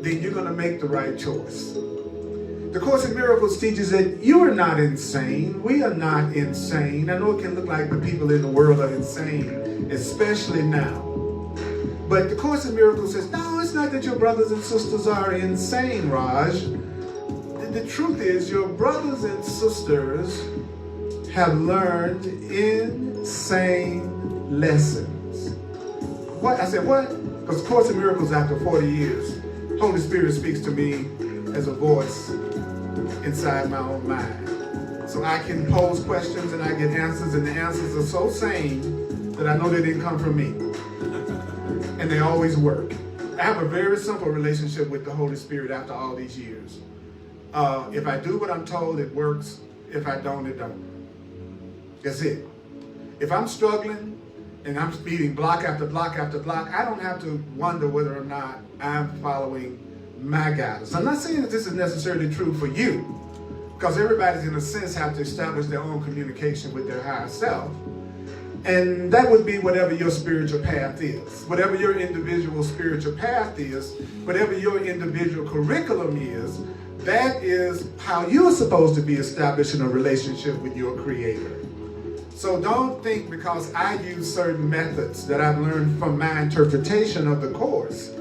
then you're going to make the right choice. The Course in Miracles teaches that you are not insane. We are not insane. I know it can look like the people in the world are insane, especially now. But the Course in Miracles says, no, it's not that your brothers and sisters are insane, Raj. The truth is your brothers and sisters have learned insane lessons. What? I said, what? Because Course in Miracles, after 40 years, Holy Spirit speaks to me as a voice inside my own mind. So I can pose questions and I get answers, and the answers are so sane that I know they didn't come from me. And they always work. I have a very simple relationship with the Holy Spirit after all these years. If I do what I'm told, it works. If I don't, it don't. That's it. If I'm struggling and I'm speeding block after block after block, I don't have to wonder whether or not I'm following my guidance. I'm not saying that this is necessarily true for you, because everybody's in a sense have to establish their own communication with their higher self. And that would be whatever your spiritual path is. Whatever your individual spiritual path is, whatever your individual curriculum is, that is how you're supposed to be establishing a relationship with your Creator. So don't think because I use certain methods that I've learned from my interpretation of the Course,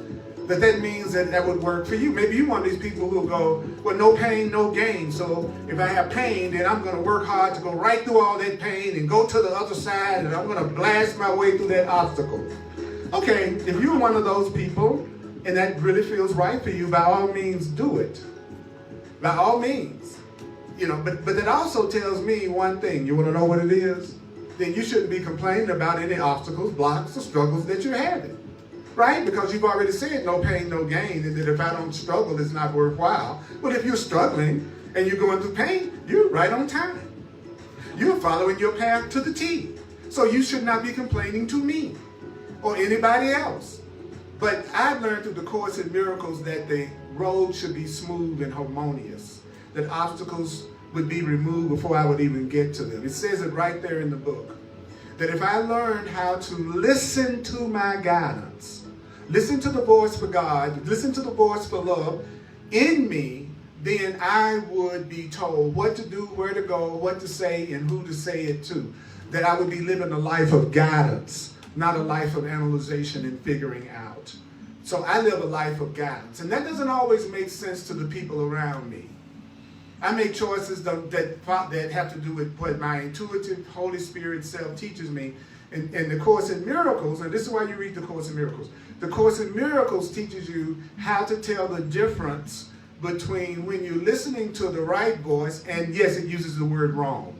that means that would work for you. Maybe you're one of these people who go, well, no pain, no gain. So if I have pain, then I'm going to work hard to go right through all that pain and go to the other side, and I'm going to blast my way through that obstacle. Okay, if you're one of those people and that really feels right for you, by all means, do it. By all means. You know, but that also tells me one thing. You want to know what it is? Then you shouldn't be complaining about any obstacles, blocks, or struggles that you're having. Right? Because you've already said no pain, no gain, and that if I don't struggle, it's not worthwhile. But if you're struggling and you're going through pain, you're right on time. You're following your path to the T. So you should not be complaining to me or anybody else. But I've learned through the Course in Miracles that the road should be smooth and harmonious, that obstacles would be removed before I would even get to them. It says it right there in the book, that if I learned how to listen to my guidance, listen to the voice for God, listen to the voice for love in me, then I would be told what to do, where to go, what to say, and who to say it to. That I would be living a life of guidance, not a life of analyzation and figuring out. So I live a life of guidance. And that doesn't always make sense to the people around me. I make choices that have to do with what my intuitive Holy Spirit self teaches me. And the Course in Miracles, and this is why you read the Course in Miracles. The Course in Miracles teaches you how to tell the difference between when you're listening to the right voice, and yes, it uses the word wrong,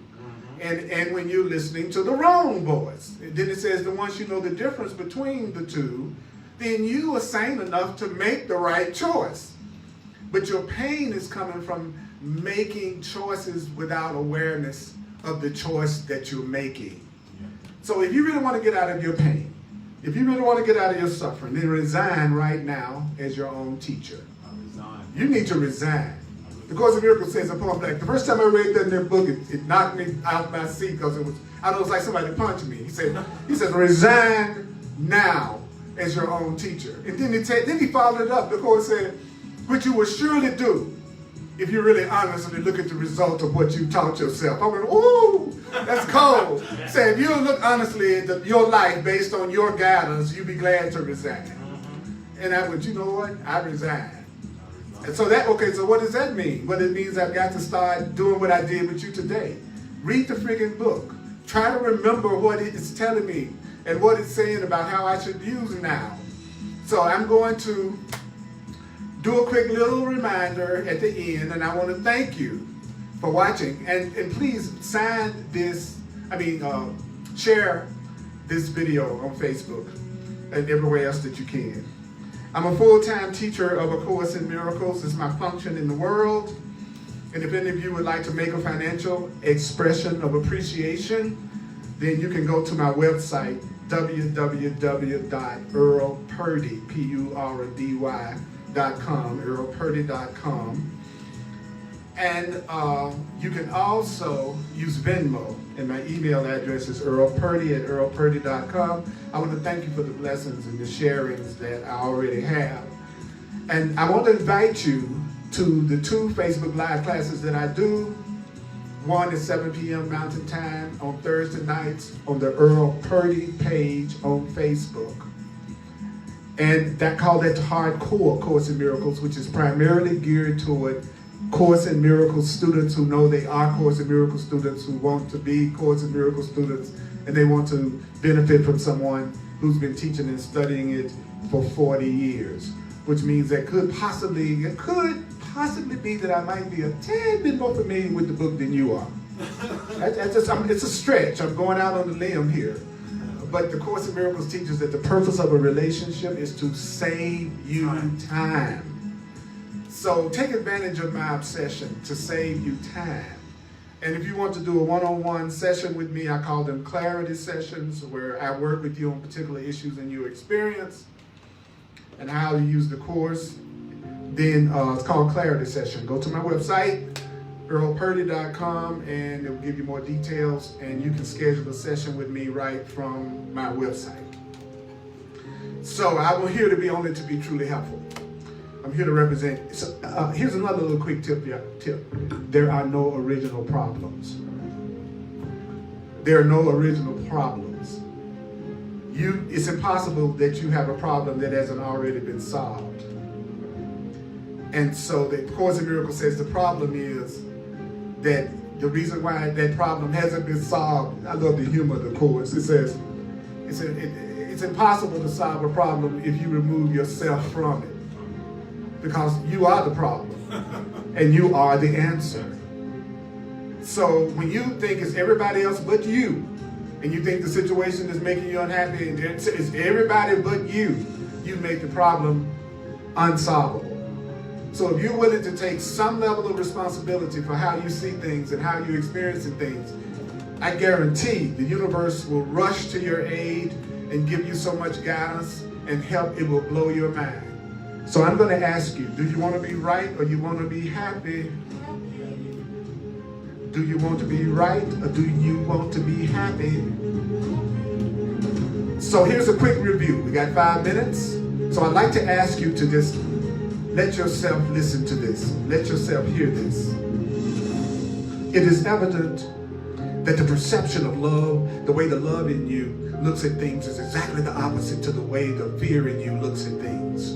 and when you're listening to the wrong voice. And then it says that once you know the difference between the two, then you are sane enough to make the right choice. But your pain is coming from making choices without awareness of the choice that you're making. So if you really want to get out of your pain, if you really want to get out of your suffering, then resign right now as your own teacher. You need to resign. The Course in Miracles says upon black. The first time I read that in their book, it knocked me out my seat because it was like somebody punched me. He says, resign now as your own teacher. And then he followed it up. The Course said, which you will surely do if you really honestly look at the result of what you taught yourself. I went, ooh, that's cold. Say, if you look honestly at your life based on your guidance, you'd be glad to resign. And I went, you know what? I resign. And so so what does that mean? Well, it means I've got to start doing what I did with you today. Read the friggin' book. Try to remember what it's telling me and what it's saying about how I should use now. So I'm going to do a quick little reminder at the end, and I want to thank you for watching. And please share this video on Facebook and everywhere else that you can. I'm a full-time teacher of A Course in Miracles. It's my function in the world. And if any of you would like to make a financial expression of appreciation, then you can go to my website, www.earlpurdy.com, earlpurdy.com. And you can also use Venmo, and my email address is earlpurdy@earlpurdy.com. I want to thank you for the blessings and the sharings that I already have. And I want to invite you to the 2 Facebook Live classes that I do. One is 7 p.m. Mountain Time on Thursday nights on the Earl Purdy page on Facebook. And that called it Hardcore Course in Miracles, which is primarily geared toward Course in Miracles students who know they are Course in Miracles students, who want to be Course in Miracles students, and they want to benefit from someone who's been teaching and studying it for 40 years, which means it could possibly be that I might be a tad bit more familiar with the book than you are. It's a stretch. I'm going out on a limb here. But the Course in Miracles teaches that the purpose of a relationship is to save you time. So take advantage of my obsession to save you time. And if you want to do a one-on-one session with me, I call them clarity sessions, where I work with you on particular issues in your experience and how you use the Course. Then it's called Clarity Session. Go to my website, earlpurdy.com, and it will give you more details, and you can schedule a session with me right from my website. So I'm here to be only to be truly helpful. I'm here to represent. So, here's another little quick tip. There are no original problems. There are no original problems. It's impossible that you have a problem that hasn't already been solved. And so the Course in Miracles says the problem is that the reason why that problem hasn't been solved, I love the humor of the Course. It says it's impossible to solve a problem if you remove yourself from it. Because you are the problem and you are the answer. So when you think it's everybody else but you, and you think the situation is making you unhappy and it's everybody but you, you make the problem unsolvable. So if you're willing to take some level of responsibility for how you see things and how you're experiencing things, I guarantee the universe will rush to your aid and give you so much guidance and help, it will blow your mind. So I'm going to ask you, do you want to be right or you want to be happy? Do you want to be right or do you want to be happy? So here's a quick review. We got 5 minutes. So I'd like to ask you to just Let yourself listen to this. Let yourself hear this. It is evident that the perception of love, the way the love in you looks at things, is exactly the opposite to the way the fear in you looks at things.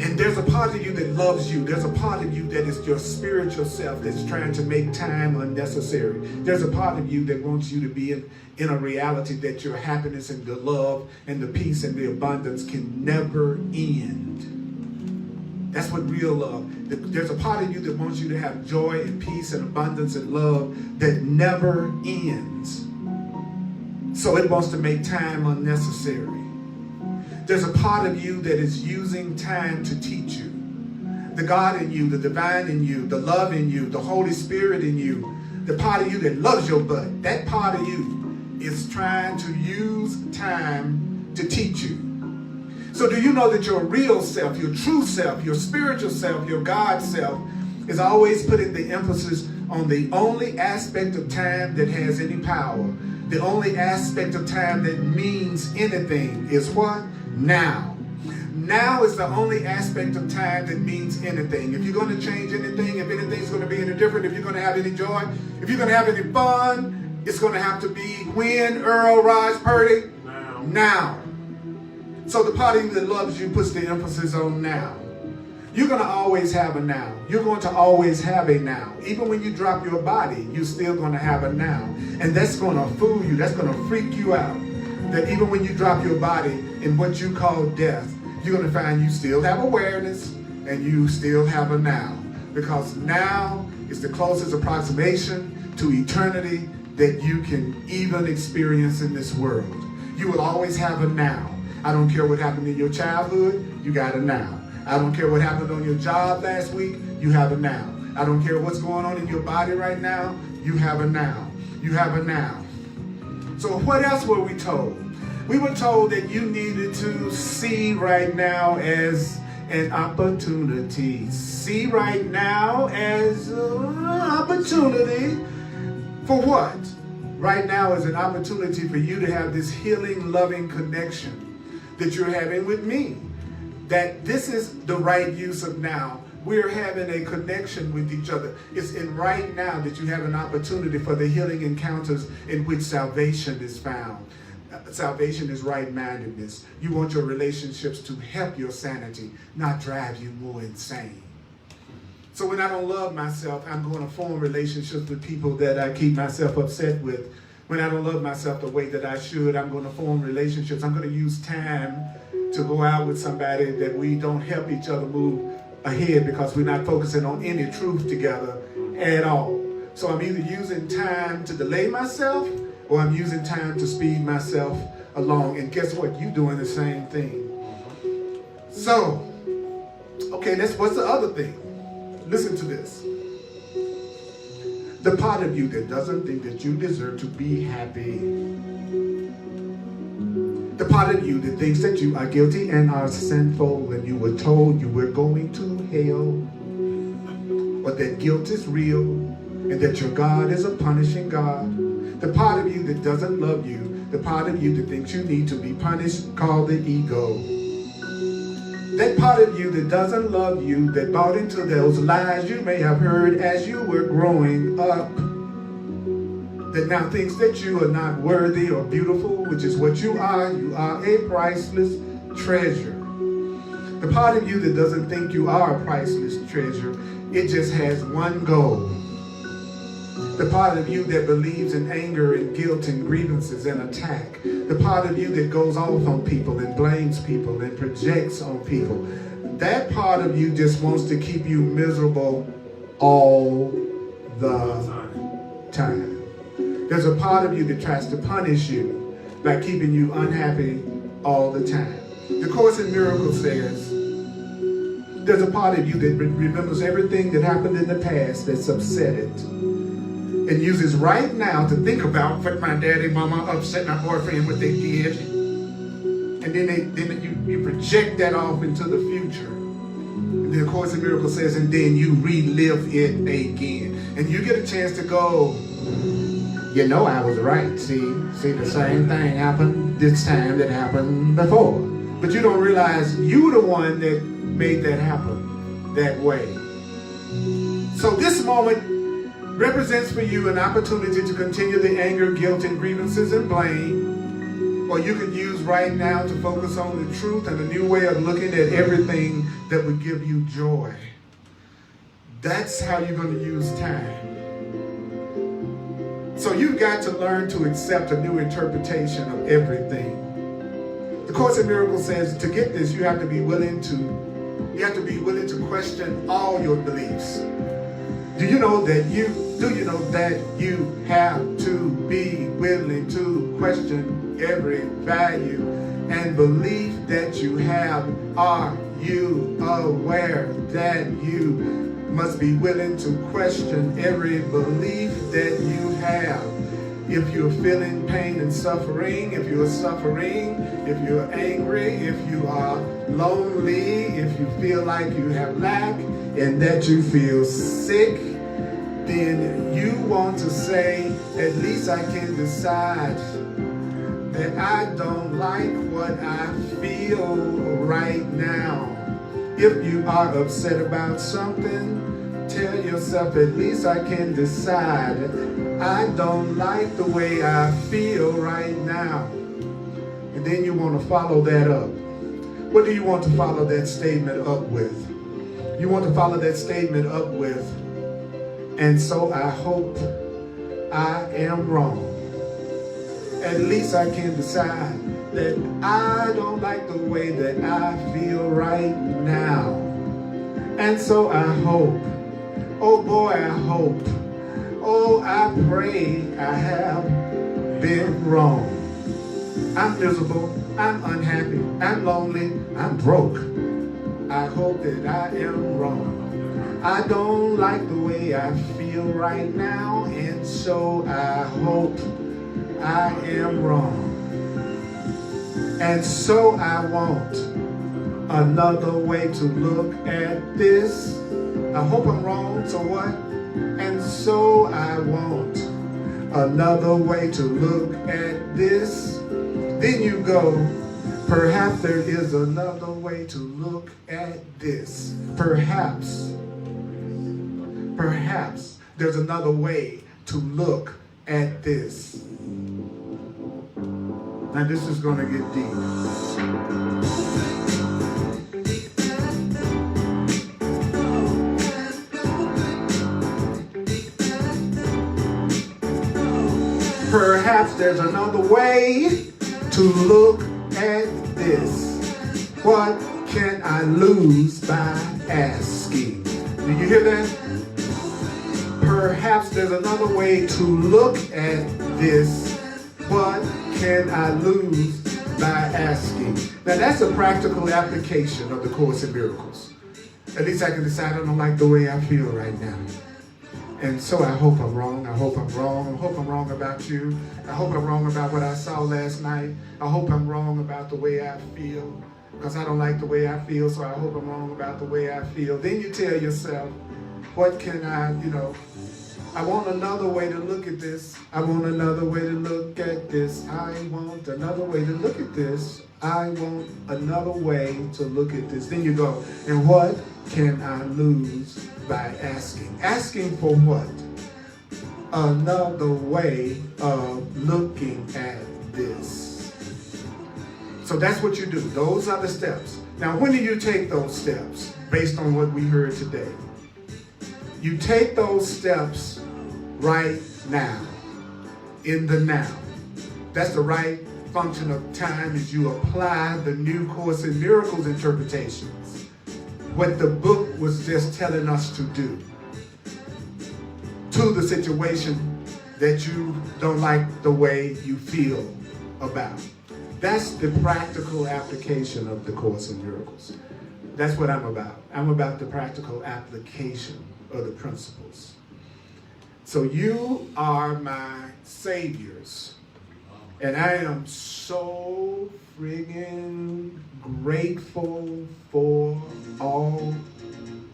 And there's a part of you that loves you. There's a part of you that is your spiritual self that's trying to make time unnecessary. There's a part of you that wants you to be in a reality that your happiness and the love and the peace and the abundance can never end. That's what real love. There's a part of you that wants you to have joy and peace and abundance and love that never ends. So it wants to make time unnecessary. There's a part of you that is using time to teach you. The God in you, the divine in you, the love in you, the Holy Spirit in you, the part of you that loves your butt, that part of you is trying to use time to teach you. So do you know that your real self, your true self, your spiritual self, your God self is always putting the emphasis on the only aspect of time that has any power? The only aspect of time that means anything is what? Now. Now is the only aspect of time that means anything. If you're going to change anything, if anything's going to be any different, if you're going to have any joy, if you're going to have any fun, it's going to have to be when, Earl Purdy? Now. So the part of you that loves you puts the emphasis on now. You're going to always have a now. You're going to always have a now. Even when you drop your body, you're still going to have a now. And that's going to fool you. That's going to freak you out. That even when you drop your body in what you call death, you're going to find you still have awareness and you still have a now. Because now is the closest approximation to eternity that you can even experience in this world. You will always have a now. I don't care what happened in your childhood, you got a now. I don't care what happened on your job last week, you have a now. I don't care what's going on in your body right now, you have a now. You have a now. So what else were we told? We were told that you needed to see right now as an opportunity. See right now as an opportunity for what? Right now is an opportunity for you to have this healing, loving connection that you're having with me. That this is the right use of now. We're having a connection with each other. It's in right now that you have an opportunity for the healing encounters in which salvation is found. Salvation is right-mindedness. You want your relationships to help your sanity, not drive you more insane. So when I don't love myself, I'm going to form relationships with people that I keep myself upset with. When I don't love myself the way that I should, I'm going to form relationships. I'm going to use time to go out with somebody that we don't help each other move ahead because we're not focusing on any truth together at all. So I'm either using time to delay myself or I'm using time to speed myself along. And guess what? You're doing the same thing. So, okay, what's the other thing? Listen to this. The part of you that doesn't think that you deserve to be happy. The part of you that thinks that you are guilty and are sinful when you were told you were going to hell. Or that guilt is real and that your God is a punishing God. The part of you that doesn't love you. The part of you that thinks you need to be punished, called the ego. That part of you that doesn't love you, that bought into those lies you may have heard as you were growing up, that now thinks that you are not worthy or beautiful, which is what you are a priceless treasure. The part of you that doesn't think you are a priceless treasure, it just has one goal. The part of you that believes in anger and guilt and grievances and attack. The part of you that goes off on people and blames people and projects on people. That part of you just wants to keep you miserable all the time. There's a part of you that tries to punish you by keeping you unhappy all the time. The Course in Miracles says, there's a part of you that remembers everything that happened in the past that's upset it. And uses right now to think about what my daddy, mama upset my boyfriend, what they did. And then you project that off into the future. And the Course in Miracles says, and then you relive it again. And you get a chance to go, you know I was right. See, the same thing happened this time that happened before. But you don't realize you the one that made that happen that way. So this moment represents for you an opportunity to continue the anger, guilt, and grievances and blame. Or you could use right now to focus on the truth and a new way of looking at everything that would give you joy. That's how you're going to use time. So you've got to learn to accept a new interpretation of everything. The Course in Miracles says to get this, you have to be willing to question all your beliefs. Do you know that you have to be willing to question every value and belief that you have? Are you aware that you must be willing to question every belief that you have? If you're feeling pain and suffering, if you're suffering, if you're angry, if you are lonely, if you feel like you have lack and that you feel sick, then you want to say, at least I can decide that I don't like what I feel right now. If you are upset about something, tell yourself, at least I can decide I don't like the way I feel right now. And then you want to follow that up. What do you want to follow that statement up with? You want to follow that statement up with, and so I hope I am wrong. At least I can decide that I don't like the way that I feel right now. And so I hope, oh boy, I hope, oh, I pray I have been wrong. I'm miserable, I'm unhappy, I'm lonely, I'm broke. I hope that I am wrong. I don't like the way I feel right now, and so I hope I am wrong. And so I want another way to look at this. I hope I'm wrong, so what? And so I want another way to look at this. Then you go, perhaps there is another way to look at this. Perhaps there's another way to look at this. Now this is going to get deep. Perhaps there's another way to look at this. What can I lose by asking? Do you hear that? Perhaps there's another way to look at this. What can I lose by asking? Now that's a practical application of the Course in Miracles. At least I can decide I don't like the way I feel right now. And so I hope I'm wrong. I hope I'm wrong. I hope I'm wrong about you. I hope I'm wrong about what I saw last night. I hope I'm wrong about the way I feel, because I don't like the way I feel, so I hope I'm wrong about the way I feel. Then you tell yourself, what can I want another way to look at this. I want another way to look at this. I want another way to look at this. I want another way to look at this. Then you go, and what can I lose by asking? Asking for what? Another way of looking at this. So that's what you do. Those are the steps. Now, when do you take those steps based on what we heard today? You take those steps right now, in the now. That's the right function of time as you apply the new Course in Miracles interpretations. What the book was just telling us to do to the situation that you don't like the way you feel about. That's the practical application of the Course in Miracles. That's what I'm about. I'm about the practical application of the principles. So you are my saviors, and I am so friggin' grateful for all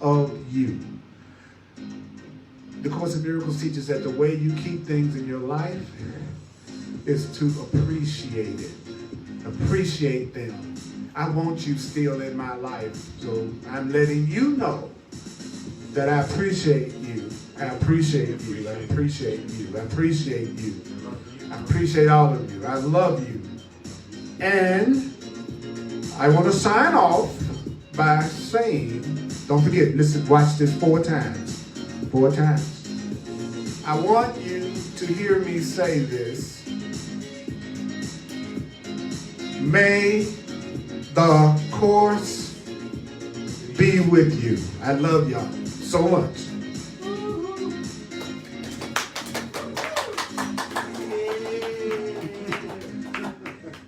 of you. The Course in Miracles teaches that the way you keep things in your life is to appreciate it. Appreciate them. I want you still in my life. So I'm letting you know that I appreciate you. I appreciate you. I appreciate you. I appreciate you. I appreciate all of you. I love you. And I want to sign off by saying, don't forget, listen, watch this 4 times. 4 times. I want you to hear me say this. May the course be with you. I love y'all so much.